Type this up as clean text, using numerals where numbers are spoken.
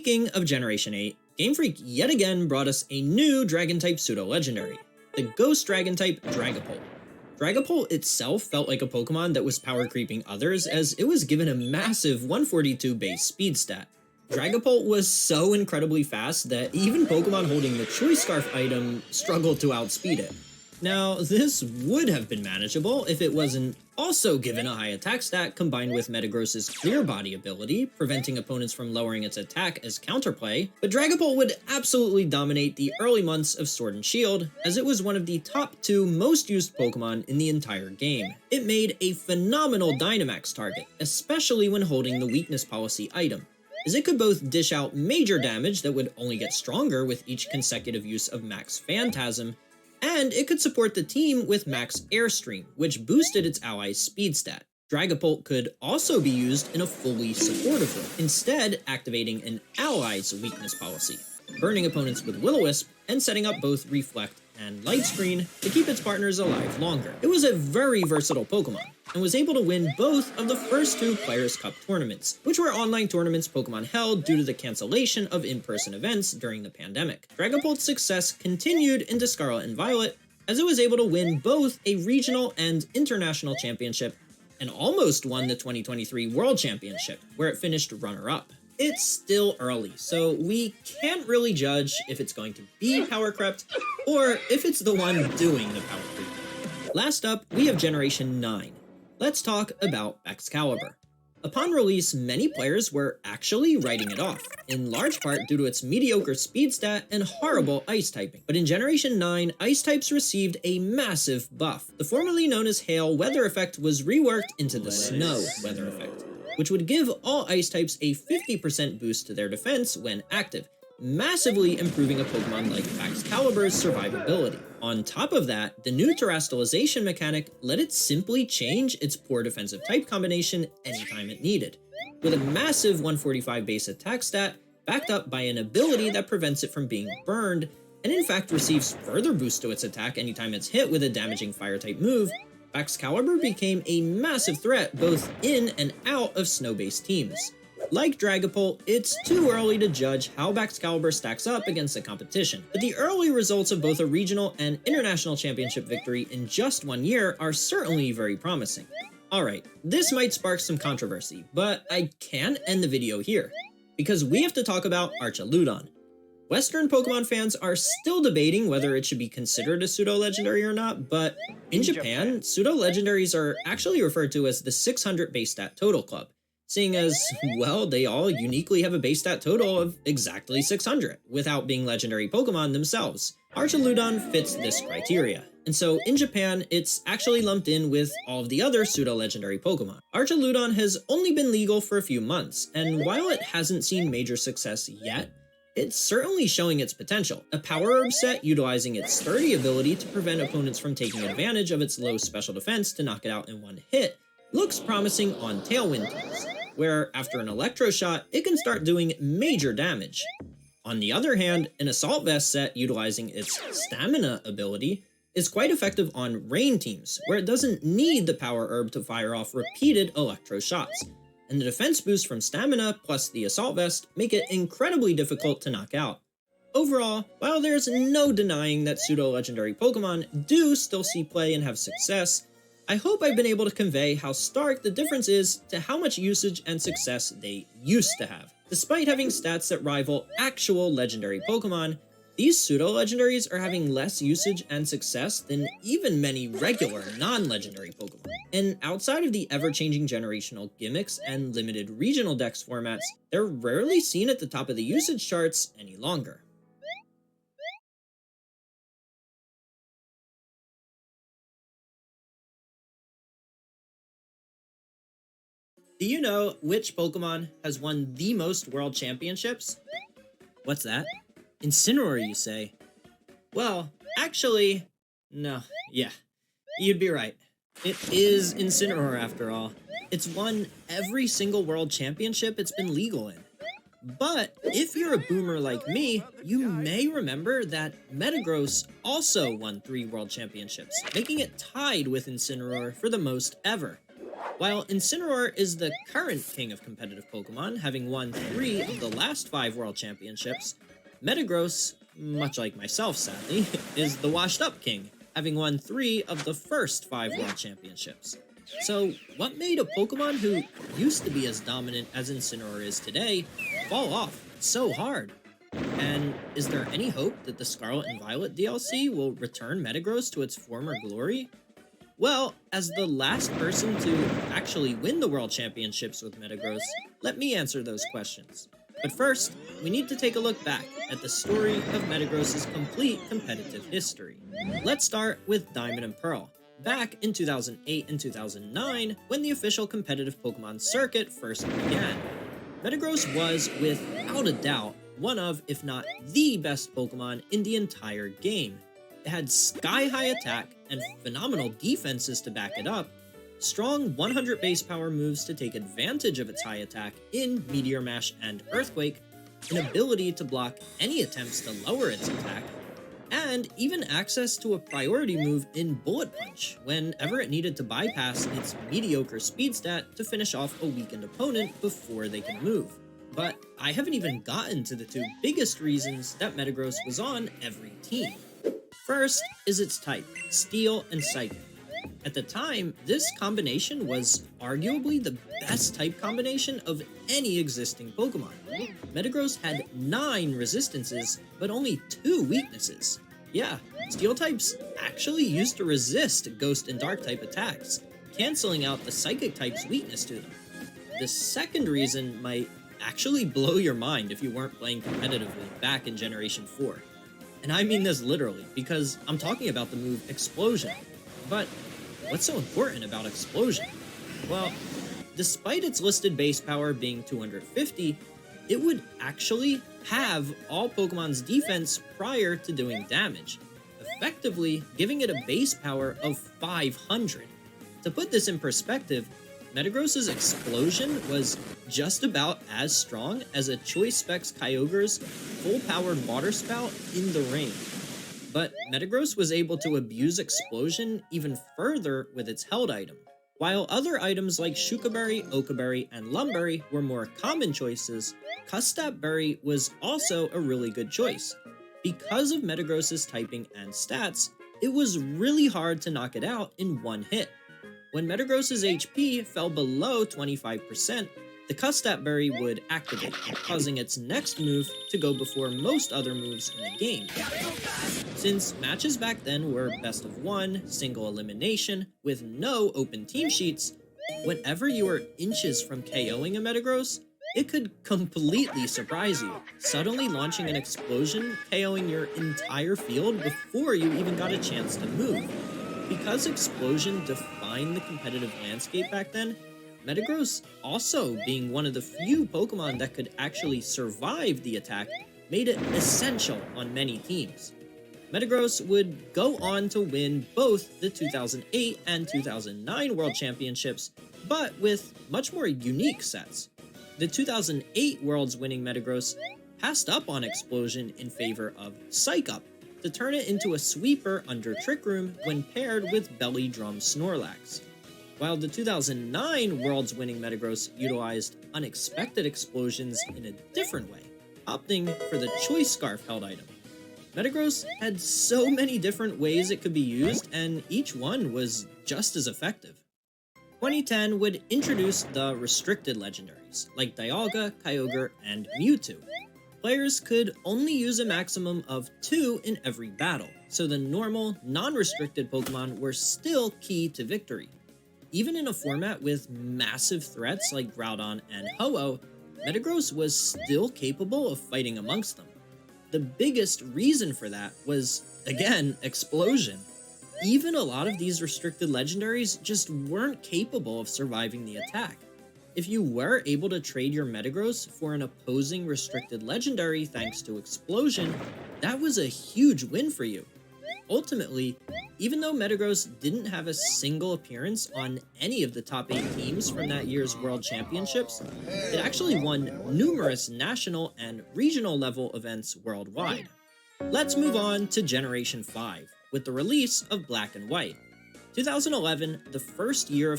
Speaking of Generation 8, Game Freak yet again brought us a new Dragon-type pseudo-legendary, the Ghost Dragon-type Dragapult. Dragapult itself felt like a Pokemon that was power creeping others as it was given a massive 142 base speed stat. Dragapult was so incredibly fast that even Pokemon holding the Choice Scarf item struggled to outspeed it. Now, this would have been manageable if it wasn't also given a high attack stat combined with Metagross's Clear Body ability, preventing opponents from lowering its attack as counterplay, but Dragapult would absolutely dominate the early months of Sword and Shield, as it was one of the top 2 most used Pokemon in the entire game. It made a phenomenal Dynamax target, especially when holding the Weakness Policy item, as it could both dish out major damage that would only get stronger with each consecutive use of Max Phantasm, and it could support the team with Max Airstream, which boosted its allies' speed stat. Dragapult could also be used in a fully supportive role, instead activating an ally's weakness policy, burning opponents with Will-O-Wisp and setting up both Reflect and Light Screen to keep its partners alive longer. It was a very versatile Pokemon, and was able to win both of the first 2 Players' Cup tournaments, which were online tournaments Pokemon held due to the cancellation of in-person events during the pandemic. Dragapult's success continued into Scarlet and Violet, as it was able to win both a regional and international championship, and almost won the 2023 World Championship, where it finished runner-up. It's still early, so we can't really judge if it's going to be power crept, or if it's the one doing the power creep. Last up, we have Generation 9. Let's talk about Excalibur. Upon release, many players were actually writing it off, in large part due to its mediocre speed stat and horrible ice typing. But in Generation 9, ice types received a massive buff. The formerly known as Hail weather effect was reworked into the Snow weather effect, which would give all ice types a 50% boost to their defense when active, massively improving a Pokemon like Excalibur's survivability. On top of that, the new Terastallization mechanic let it simply change its poor defensive type combination anytime it needed, with a massive 145 base attack stat backed up by an ability that prevents it from being burned, and in fact receives further boost to its attack anytime it's hit with a damaging fire-type move. Excalibur became a massive threat both in and out of snow-based teams. Like Dragapult, it's too early to judge how Excalibur stacks up against the competition, but the early results of both a regional and international championship victory in just 1 year are certainly very promising. Alright, this might spark some controversy, but I can't end the video here, because we have to talk about Archaludon. Western Pokemon fans are still debating whether it should be considered a pseudo-legendary or not, but in Japan, pseudo-legendaries are actually referred to as the 600 base stat total club, seeing as, well, they all uniquely have a base stat total of exactly 600, without being legendary Pokemon themselves. Archaludon fits this criteria, and so in Japan, it's actually lumped in with all of the other pseudo-legendary Pokemon. Archaludon has only been legal for a few months, and while it hasn't seen major success yet, it's certainly showing its potential. A Power Herb set utilizing its sturdy ability to prevent opponents from taking advantage of its low special defense to knock it out in one hit looks promising on Tailwind teams, where after an Electro Shot, it can start doing major damage. On the other hand, an Assault Vest set utilizing its Stamina ability is quite effective on Rain teams, where it doesn't need the Power Herb to fire off repeated Electro Shots, and the defense boost from Stamina plus the Assault Vest make it incredibly difficult to knock out. Overall, while there's no denying that pseudo-legendary Pokemon do still see play and have success, I hope I've been able to convey how stark the difference is to how much usage and success they used to have. Despite having stats that rival actual legendary Pokemon, these pseudo-legendaries are having less usage and success than even many regular non-legendary Pokemon. And outside of the ever-changing generational gimmicks and limited regional dex formats, they're rarely seen at the top of the usage charts any longer. Do you know which Pokemon has won the most World Championships? What's that? Incineroar, you say? Well, actually, no, yeah, you'd be right. It is Incineroar after all. It's won every single World Championship it's been legal in. But if you're a boomer like me, you may remember that Metagross also won 3 World Championships, making it tied with Incineroar for the most ever. While Incineroar is the current king of competitive Pokemon, having won 3 of the last 5 World Championships, Metagross, much like myself sadly, is the washed up king, having won 3 of the first 5 World Championships. So what made a Pokemon who used to be as dominant as Incineroar is today fall off so hard? And is there any hope that the Scarlet and Violet DLC will return Metagross to its former glory? Well, as the last person to actually win the World Championships with Metagross, let me answer those questions. But first, we need to take a look back at the story of Metagross's complete competitive history. Let's start with Diamond and Pearl, back in 2008 and 2009 when the official competitive Pokemon circuit first began. Metagross was, without a doubt, one of, if not the best Pokemon in the entire game. It had sky-high attack and phenomenal defenses to back it up, strong 100 base power moves to take advantage of its high attack in Meteor Mash and Earthquake, an ability to block any attempts to lower its attack, and even access to a priority move in Bullet Punch whenever it needed to bypass its mediocre speed stat to finish off a weakened opponent before they can move. But I haven't even gotten to the 2 biggest reasons that Metagross was on every team. First is its type, Steel and Psychic. At the time, this combination was arguably the best type combination of any existing Pokemon. Metagross had 9 resistances, but only 2 weaknesses. Yeah, Steel types actually used to resist Ghost and Dark type attacks, canceling out the Psychic type's weakness to them. The second reason might actually blow your mind if you weren't playing competitively back in Generation 4. And I mean this literally, because I'm talking about the move Explosion. But what's so important about Explosion? Well, despite its listed base power being 250, it would actually have all Pokemon's defense prior to doing damage, effectively giving it a base power of 500. To put this in perspective, Metagross's Explosion was just about as strong as a Choice Specs Kyogre's full-powered Water Spout in the rain. But Metagross was able to abuse Explosion even further with its held item. While other items like Shukaberry, Okaberry, and Lumberry were more common choices, Custap Berry was also a really good choice. Because of Metagross's typing and stats, it was really hard to knock it out in one hit. When Metagross's HP fell below 25%, the Custap Berry would activate, causing its next move to go before most other moves in the game. Since matches back then were best of 1, single elimination, with no open team sheets, whenever you were inches from KOing a Metagross, it could completely surprise you, suddenly launching an Explosion, KOing your entire field before you even got a chance to move. Because Explosion defined the competitive landscape back then, Metagross also being one of the few Pokemon that could actually survive the attack made it essential on many teams. Metagross would go on to win both the 2008 and 2009 World Championships, but with much more unique sets. The 2008 Worlds winning Metagross passed up on Explosion in favor of Psych Up, to turn it into a sweeper under Trick Room when paired with Belly Drum Snorlax. While the 2009 Worlds winning Metagross utilized unexpected explosions in a different way, opting for the Choice Scarf held item. Metagross had so many different ways it could be used, and each one was just as effective. 2010 would introduce the restricted legendaries, like Dialga, Kyogre, and Mewtwo. Players could only use a maximum of 2 in every battle, so the normal, non-restricted Pokemon were still key to victory. Even in a format with massive threats like Groudon and Ho-Oh, Metagross was still capable of fighting amongst them. The biggest reason for that was, again, Explosion. Even a lot of these restricted legendaries just weren't capable of surviving the attack. If you were able to trade your Metagross for an opposing restricted legendary thanks to Explosion, that was a huge win for you. Ultimately, even though Metagross didn't have a single appearance on any of the top 8 teams from that year's World Championships, it actually won numerous national and regional level events worldwide. Let's move on to Generation 5, with the release of Black and White. 2011, the first year of